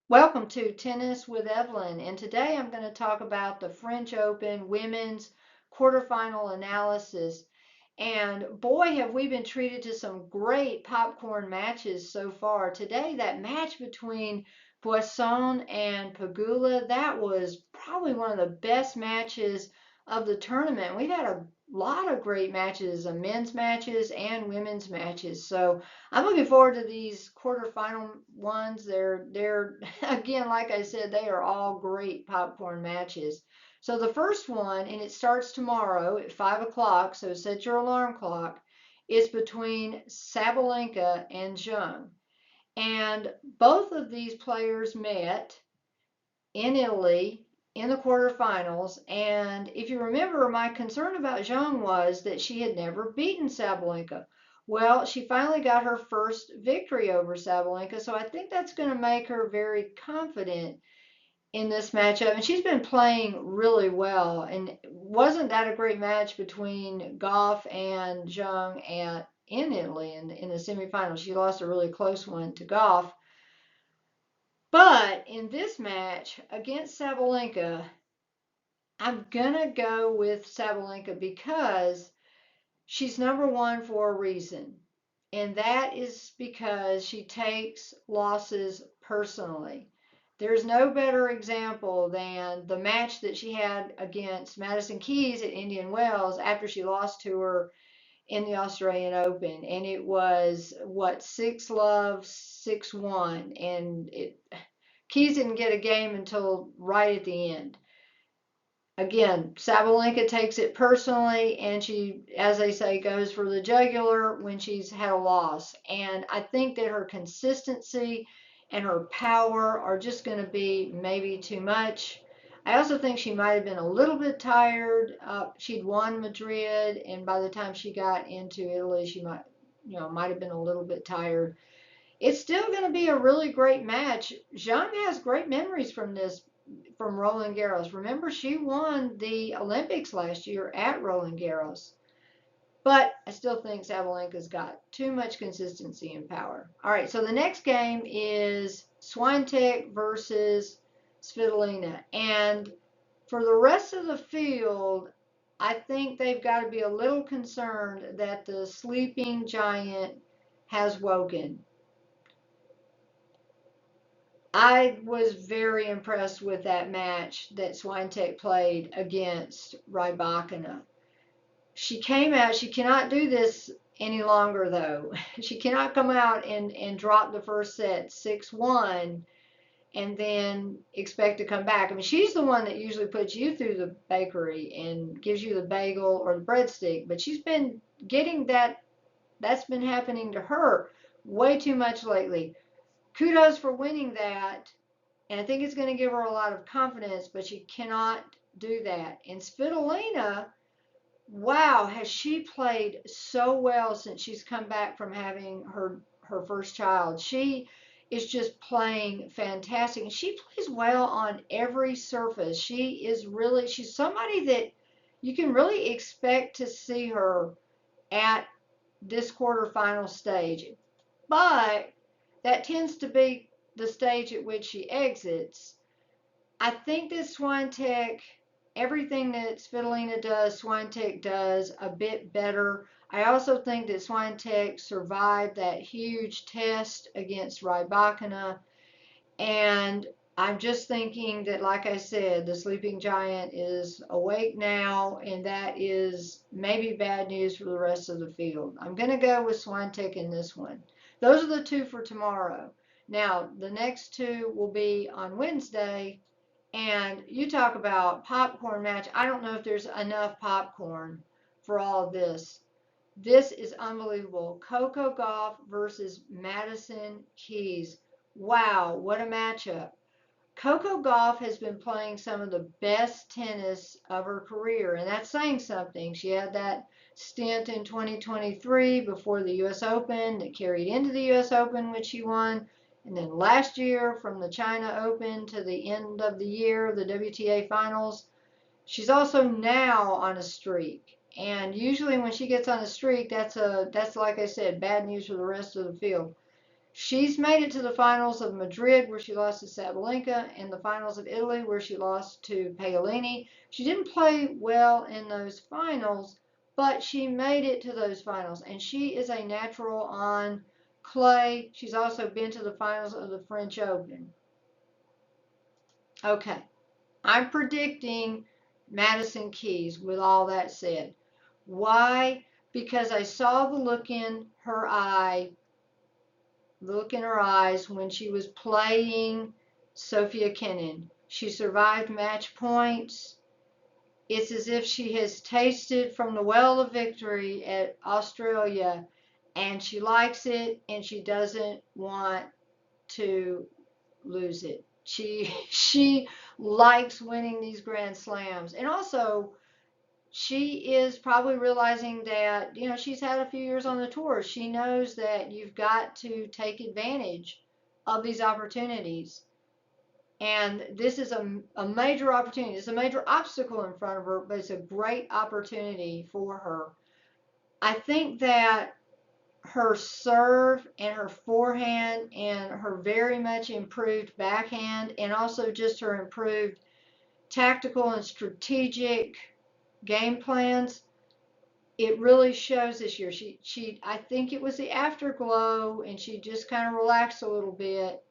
Welcome to Tennis with Evelyn, and today I'm going to talk about the French Open women's quarterfinal analysis. And boy, have we been treated to some great popcorn matches so far. Today, that match between Boisson and Pagula, that was probably one of the best matches of the tournament. We've had a lot of great matches, men's matches and women's matches. So I'm looking forward to these quarterfinal ones. They're again, like I said, they are all great popcorn matches. So the first one, and it starts tomorrow at 5 o'clock, so set your alarm clock, is between Sabalenka and Zheng. And both of these players met in Italy in the quarterfinals. And if you remember, my concern about Zheng was that she had never beaten Sabalenka. Well, she finally got her first victory over Sabalenka, so I think that's going to make her very confident in this matchup. And she's been playing really well. And wasn't that a great match between Goff and Zheng in Italy in the semifinals? She lost a really close one to Goff. But in this match against Sabalenka, I'm gonna go with Sabalenka because she's number one for a reason. And that is because she takes losses personally. There's no better example than the match that she had against Madison Keys at Indian Wells after she lost to her in the Australian Open. And it was, what, 6-love, 6-1. And Keys didn't get a game until right at the end. Again, Sabalenka takes it personally, and she, as they say, goes for the jugular when she's had a loss. And I think that her consistency and her power are just going to be maybe too much. I also think she might have been a little bit tired. She'd won Madrid, and by the time she got into Italy, she might have been a little bit tired. It's still going to be a really great match. Zhang has great memories from Roland Garros. Remember, she won the Olympics last year at Roland Garros. But I still think Sabalenka's got too much consistency and power. All right, so the next game is Swiatek versus Svitolina. And for the rest of the field, I think they've got to be a little concerned that the sleeping giant has woken. I was very impressed with that match that Swiatek played against Rybakina. She came out, she cannot do this any longer though. She cannot come out and drop the first set 6-1 and then expect to come back. I mean, she's the one that usually puts you through the bakery and gives you the bagel or the breadstick, but she's been getting that's been happening to her way too much lately. Kudos for winning that, and I think it's going to give her a lot of confidence, but she cannot do that. And Svitolina, wow, has she played so well since she's come back from having her first child. She is just playing fantastic. And she plays well on every surface. She's somebody that you can really expect to see her at this quarterfinal stage. But that tends to be the stage at which she exits. I think that Swiatek, everything that Svitolina does, Swiatek does a bit better. I also think that Swiatek survived that huge test against Rybakina, and I'm just thinking that, like I said, the sleeping giant is awake now, and that is maybe bad news for the rest of the field. I'm going to go with Swiatek in this one. Those are the two for tomorrow. Now, the next two will be on Wednesday, and you talk about popcorn match. I don't know if there's enough popcorn for all of this. This is unbelievable. Coco Gauff versus Madison Keys. Wow, what a matchup. Coco Gauff has been playing some of the best tennis of her career, and that's saying something. She had that stint in 2023 before the U.S. Open that carried into the U.S. Open, which she won. And then last year, from the China Open to the end of the year, the WTA Finals. She's also now on a streak. And usually when she gets on a streak, that's like I said, bad news for the rest of the field. She's made it to the finals of Madrid, where she lost to Sabalenka, and the finals of Italy, where she lost to Paolini. She didn't play well in those finals, but she made it to those finals, and she is a natural on clay. She's also been to the finals of the French Open. Okay, I'm predicting Madison Keys with all that said. Why? Because I saw the look in her eyes when she was playing Sofia Kenin. She survived match points. It's as if she has tasted from the well of victory at Australia, and she likes it, and she doesn't want to lose it. She likes winning these Grand Slams. And also, she is probably realizing that, she's had a few years on the tour. She knows that you've got to take advantage of these opportunities. And this is a major opportunity. It's a major obstacle in front of her, but it's a great opportunity for her. I think that her serve and her forehand and her very much improved backhand, and also just her improved tactical and strategic game plans, it really shows this year. She I think it was the afterglow, and she just kind of relaxed a little bit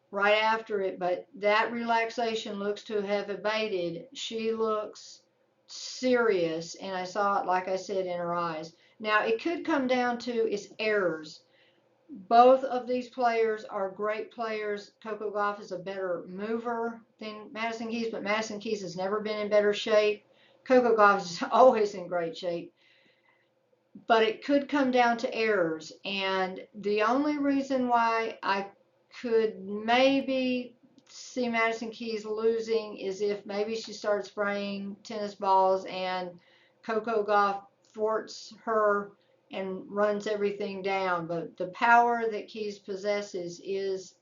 right after it, but that relaxation looks to have abated. She looks serious, and I saw it, like I said, in her eyes. Now, it could come down to its errors. Both of these players are great players. Coco Gauff is a better mover than Madison Keys, but Madison Keys has never been in better shape. Coco Gauff is always in great shape. But it could come down to errors. And the only reason why I could maybe see Madison Keys losing is if maybe she starts spraying tennis balls and Coco Gauff thwarts her and runs everything down. But the power that Keys possesses is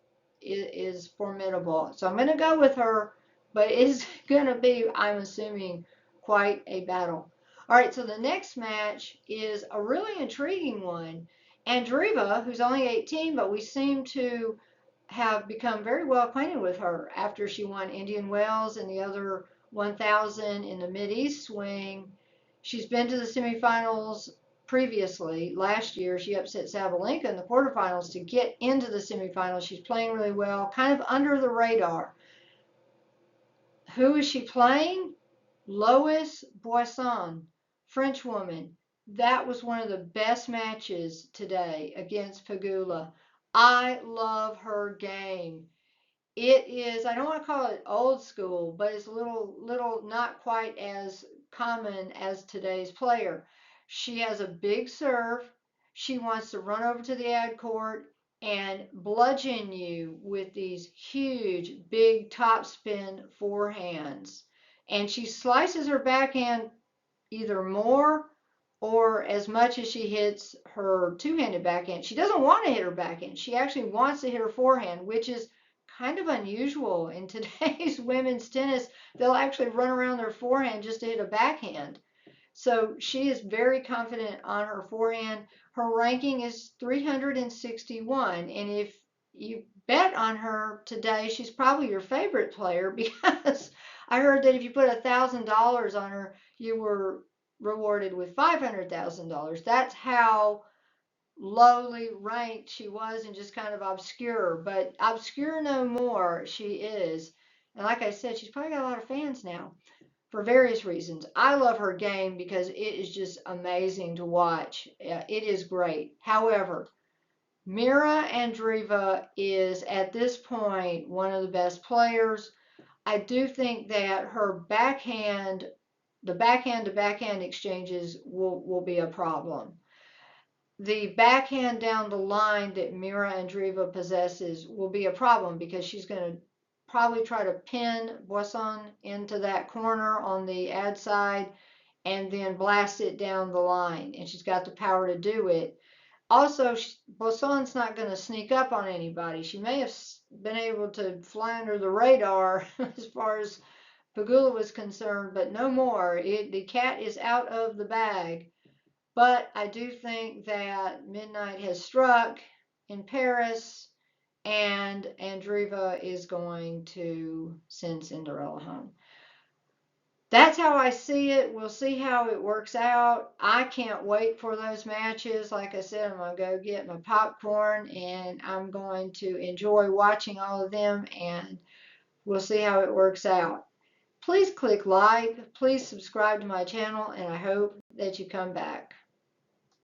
formidable. So I'm going to go with her, but it's going to be, I'm assuming, quite a battle. All right, so the next match is a really intriguing one. Andreeva, who's only 18, but we seem to have become very well acquainted with her after she won Indian Wells and the other 1,000 in the Mid-East swing. She's been to the semifinals previously. Last year, she upset Sabalenka in the quarterfinals to get into the semifinals. She's playing really well, kind of under the radar. Who is she playing? Lois Boisson, French woman. That was one of the best matches today against Pegula. I love her game. It is, I don't want to call it old school, but it's a little not quite as common as today's player. She has a big serve. She wants to run over to the ad court and bludgeon you with these huge, big topspin forehands. And she slices her backhand either more or as much as she hits her two-handed backhand. She doesn't want to hit her backhand. She actually wants to hit her forehand, which is kind of unusual in today's women's tennis. They'll actually run around their forehand just to hit a backhand. So she is very confident on her forehand. Her ranking is 361, and if you bet on her today, she's probably your favorite player because I heard that if you put $1,000 on her, you were rewarded with $500,000. That's how lowly ranked she was and just kind of obscure, but obscure no more she is. And like I said, she's probably got a lot of fans now for various reasons. I love her game because it is just amazing to watch. It is great. However, Mira Andreeva is at this point one of the best players. I do think that her backhand, the backhand to backhand exchanges will be a problem. The backhand down the line that Mira Andreeva possesses will be a problem because she's going to probably try to pin Boisson into that corner on the ad side and then blast it down the line. And she's got the power to do it. Also, Boisson's not going to sneak up on anybody. She may have been able to fly under the radar as far as Pegula was concerned, but no more. The cat is out of the bag. But I do think that midnight has struck in Paris, and Andreeva is going to send Cinderella home. That's how I see it. We'll see how it works out. I can't wait for those matches. Like I said, I'm going to go get my popcorn and I'm going to enjoy watching all of them, and we'll see how it works out. Please click like, please subscribe to my channel, and I hope that you come back.